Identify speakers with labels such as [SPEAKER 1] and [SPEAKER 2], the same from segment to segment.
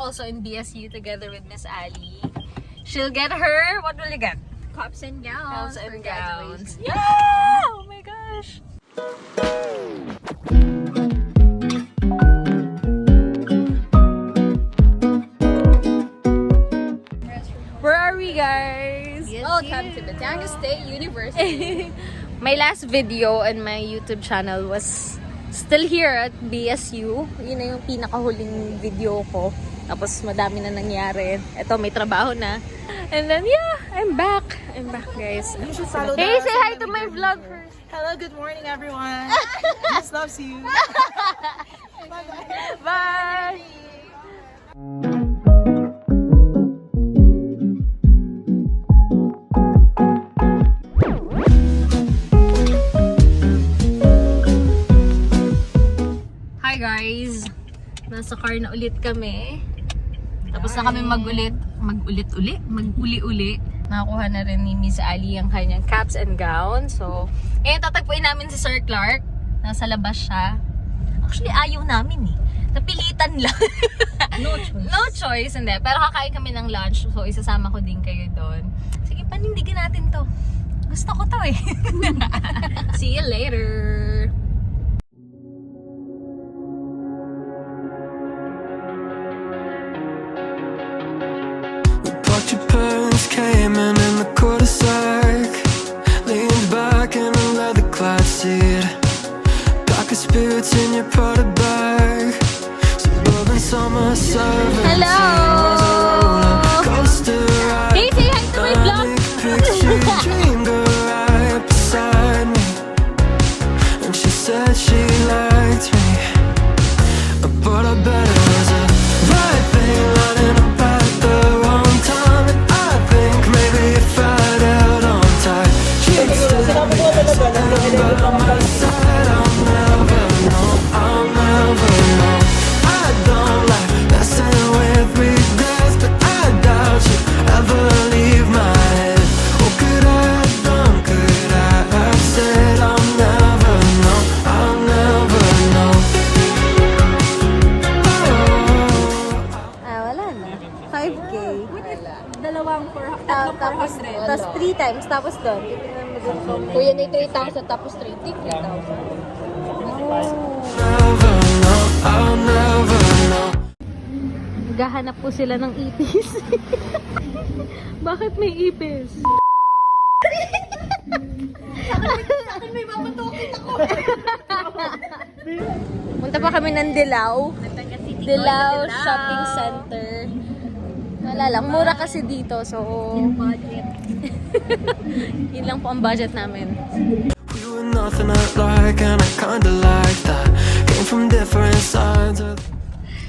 [SPEAKER 1] also in BSU together with Miss Ali. She'll get her, what will you get?
[SPEAKER 2] Cups and gowns.
[SPEAKER 1] Cups and
[SPEAKER 2] for
[SPEAKER 1] gowns.
[SPEAKER 2] graduation.
[SPEAKER 1] Yeah! Oh my gosh! Where are we, guys?
[SPEAKER 2] Welcome to Batangas State University.
[SPEAKER 1] My last video on my YouTube channel was still here at BSU. Yun na yung pinakahuling video ko. Tapos madami na nangyari. Ito, may trabaho na. And then, yeah, I'm back. I'm back, guys.
[SPEAKER 3] You should follow
[SPEAKER 1] Hey,
[SPEAKER 3] the-
[SPEAKER 1] say hi to my vlog first.
[SPEAKER 3] Hello, good morning, everyone. Just loves you. Bye-bye.
[SPEAKER 1] Bye! Hi guys! Nasa car na ulit kami. Tapos na kami mag-uli-uli. Nakakuha na rin ni Miss Ali ang kanyang caps and gown. So, tatagpuin namin si Sir Clark. Nasa labas siya. Actually, ayaw namin eh. Napilitan lang.
[SPEAKER 3] No choice.
[SPEAKER 1] No choice, hindi. Pero kakain kami ng lunch. So, isasama ko din kayo doon. Sige, panindigin natin to. Gusto ko to eh. See you later!
[SPEAKER 4] But your parents came in the cul-de-sac, leaned back in a leather-clad seat, pockets boots in your Prada bag, suburban summer service.
[SPEAKER 1] Hello!
[SPEAKER 4] Coaster ride.
[SPEAKER 1] Hey, say hi to my vlog!
[SPEAKER 4] Picture dream girl right beside me, and she said she liked me, but I bet it was a right thing lining up at the wrong time, and I think maybe if I'd held on tight, she'd still be standing by my side. I'll never know, I'll never know. I don't like messing with regrets, but I doubt you ever leave my head. What could I have done, could I have said? I'll never know, I'll never know.
[SPEAKER 1] Wala na. 5K.
[SPEAKER 2] Dalawang
[SPEAKER 1] Tapos 3 times. Tapos doon.
[SPEAKER 2] Kuya na 3,000 tapos 3,000.
[SPEAKER 4] Never know, I'll never know.
[SPEAKER 1] Gahanap po sila ng ipis. Bakit may ipis?
[SPEAKER 2] Akin may mamatukin ako.
[SPEAKER 1] Punta pa kami ng Dilaw. Dilaw Shopping Center. Wala lang. Mura kasi dito. So,
[SPEAKER 2] Budget.
[SPEAKER 1] yun lang po ang budget namin.
[SPEAKER 4] We were nothing alike, and I kinda like that. Came from different sides of.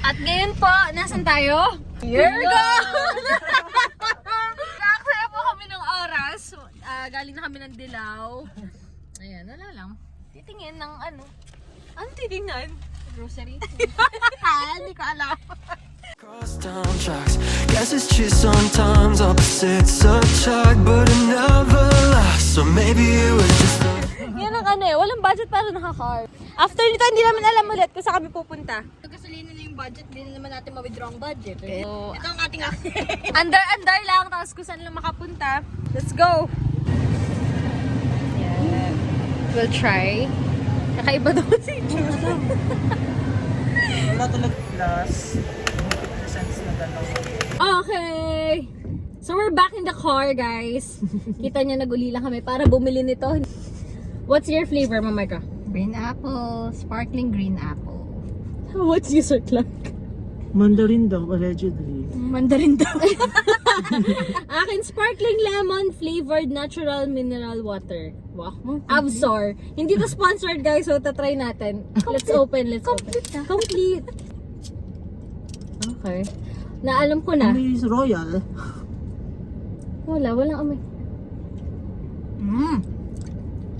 [SPEAKER 1] At ngayon po, nasan tayo? Here we go! Nakaksaya po kami ng oras. Galing na kami ng Dilaw. Ayan, wala lang. Titingin ng ano. Ano titingnan?
[SPEAKER 2] Grocery.
[SPEAKER 1] Hindi ko alam.
[SPEAKER 4] Cross town tracks. Guess it's true sometimes opposites attract, but it never lasts. So maybe it was just a.
[SPEAKER 1] Yan ang ano eh, walang budget para naka-car. After nito, hindi namin alam ulit kung saan kami pupunta.
[SPEAKER 2] Gasolina na yung budget, hindi na naman natin ma-withdraw ang budget.
[SPEAKER 1] So,
[SPEAKER 2] Ito ang ating
[SPEAKER 1] under lang, tapos kung saan lang makapunta. Let's go! Yeah. We'll try. Kakaiba daw si Jude.
[SPEAKER 3] Wala talaga plus. Sense na dalawa.
[SPEAKER 1] Okay! So we're back in the car, guys. Kita niya nag-uli lang kami para bumili nito. What's your flavor, Mamika?
[SPEAKER 2] Green apple, sparkling green apple.
[SPEAKER 1] What's your Sir Clark?
[SPEAKER 3] Mandarin daw, allegedly.
[SPEAKER 1] Mandarin daw. Akin, sparkling lemon flavored natural mineral water. Wow. Absor. Hindi to sponsored, guys, so tatry natin. Let's open. Complete. Okay. Naalam ko na.
[SPEAKER 3] Ano is royal?
[SPEAKER 1] Walang amoy.
[SPEAKER 2] Mmm.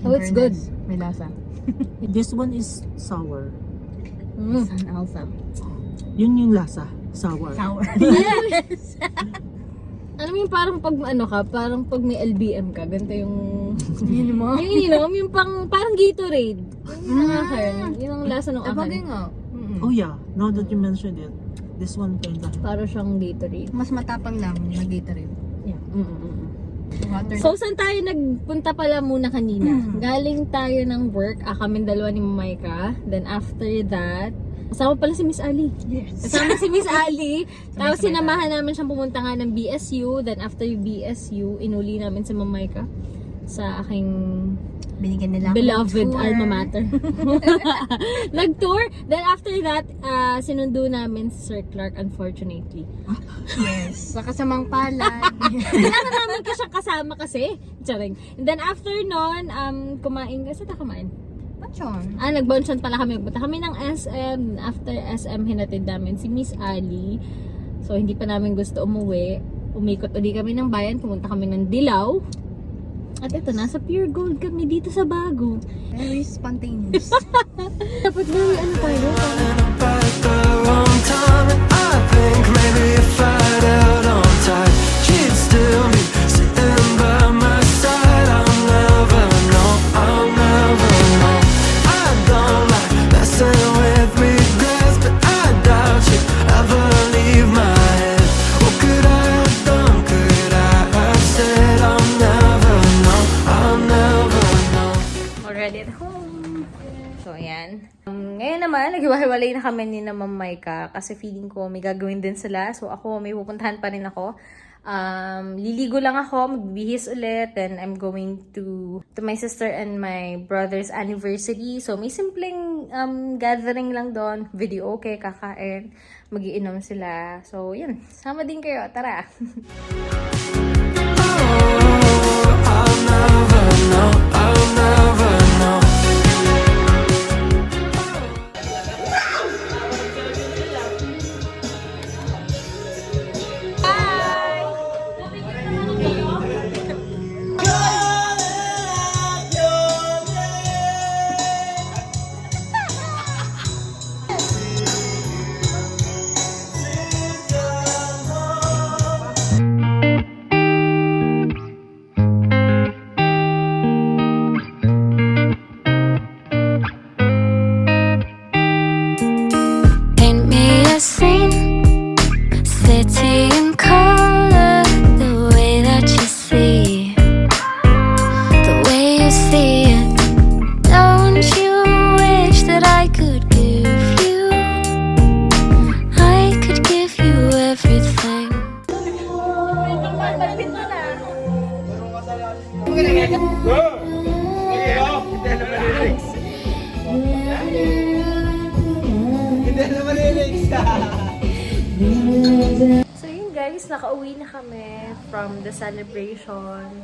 [SPEAKER 1] Oh, it's good.
[SPEAKER 2] May lasa.
[SPEAKER 3] This one is sour.
[SPEAKER 1] Mm.
[SPEAKER 2] San Elsa.
[SPEAKER 3] Yun yung lasa. Sour.
[SPEAKER 2] Sour.
[SPEAKER 1] Yes! Alam mo yung parang pag ano ka, parang pag may LBM ka, ganito yung
[SPEAKER 2] Yun mo?
[SPEAKER 1] yung ininom, yung parang Gatorade. Yung akin, yun ang lasa ng
[SPEAKER 2] Bagay
[SPEAKER 1] akin.
[SPEAKER 2] nga.
[SPEAKER 3] Oh yeah, now that you mentioned it. This one pwede.
[SPEAKER 1] Para siyang Gatorade.
[SPEAKER 2] Mas matapang lang na Gatorade.
[SPEAKER 1] Yeah.
[SPEAKER 2] Water.
[SPEAKER 1] So, saan tayo nagpunta pala muna kanina? Galing tayo ng work. Kami dalawa ni Mamayka. Then after that, kasama pala si Miss Ali.
[SPEAKER 2] Yes.
[SPEAKER 1] Kasama si Miss Ali. Tapos
[SPEAKER 2] Sabay-sabay
[SPEAKER 1] sinamahan namin siyang pumunta nga ng BSU. Then after yung BSU, inuli namin si Mamayka sa aking
[SPEAKER 2] Binigyan nila ako ng
[SPEAKER 1] beloved
[SPEAKER 2] tour.
[SPEAKER 1] alma mater. Nag-tour. Then after that, sinundo namin si Sir Clark, unfortunately.
[SPEAKER 2] Yes. Sa kasamang palad.
[SPEAKER 1] Kailangan namin siya kasama kasi. Charing. And then after nun, kumain. Kasi tayo kumain.
[SPEAKER 2] Pachon.
[SPEAKER 1] Nag-bonchon pala kami. Punta kami ng SM. After SM, hinatid namin si Miss Ali. So, hindi pa namin gusto umuwi. Umikot uli kami ng bayan. Pumunta kami ng Dilaw. At ito, nasa Pure Gold kami dito sa Bago.
[SPEAKER 2] Very spontaneous.
[SPEAKER 1] Dapat na ano tayo?
[SPEAKER 4] At the wrong time, and I think maybe if I'd held on tight, she'd still be sitting by my side. I'll never know, I'll never know. I don't like messing with regrets, but I doubt she'd ever leave my head. What could I have done? Could I have said I'll never know, I'll never know?
[SPEAKER 1] Already at home. So, ayan. Ngayon naman, naghiwa-hiwalay na kami ni na Ma'am Maika kasi feeling ko may gagawin din sila. So, ako, may pupuntahan pa rin ako. Liligo lang ako, magbibihis ulit. Then, I'm going to my sister and my brother's anniversary. So, may simpleng gathering lang doon. Video okay, kakain. Magiinom sila. So, yun. Sama din kayo. Tara!
[SPEAKER 4] Oh, I'll never know, I'll never know.
[SPEAKER 5] Paint me a scene, city in color, the way that you see, the way you see it. Don't you wish that I could give you, I could give you everything.
[SPEAKER 1] So yun guys, nakauwi na kami from the celebration.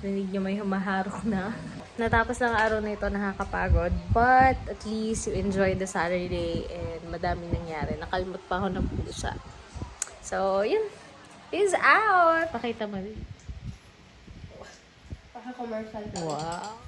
[SPEAKER 1] Rinig nyo may humaharok na. Natapos ng araw na ito, nakakapagod. But at least you enjoyed the Saturday and madami nangyari. Nakalimot pa ako ng pusa. So yun. Peace out! Pakita mo rin.
[SPEAKER 2] Paka-commercial.
[SPEAKER 1] Wow!